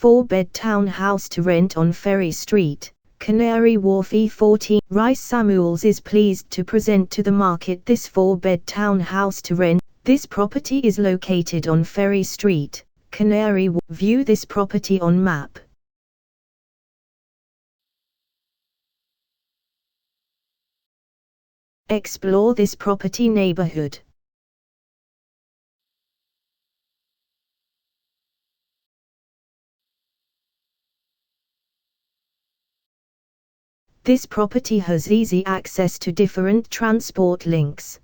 4-bed townhouse to rent on Ferry Street, Canary Wharf E14. Reiss-Samuels is pleased to present to the market this 4-bed townhouse to rent. This property is located on Ferry Street, Canary Wharf. View this property on map. Explore this property neighborhood. This property has easy access to different transport links.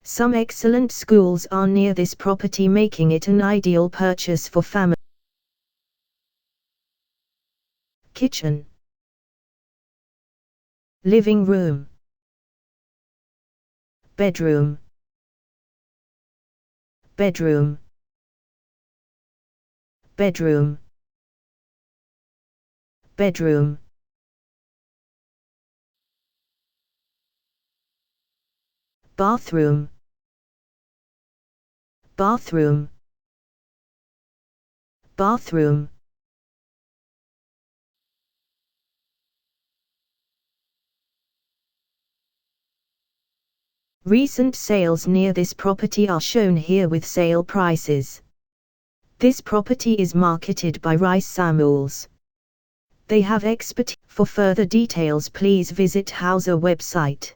Some excellent schools are near this property, making it an ideal purchase for family. Kitchen, living room, bedroom, bedroom, bedroom, bedroom. Bathroom, bathroom, bathroom. Recent sales near this property are shown here with sale prices. This property is marketed by Reiss-Samuels. They have expertise. For further details, please visit Houser website.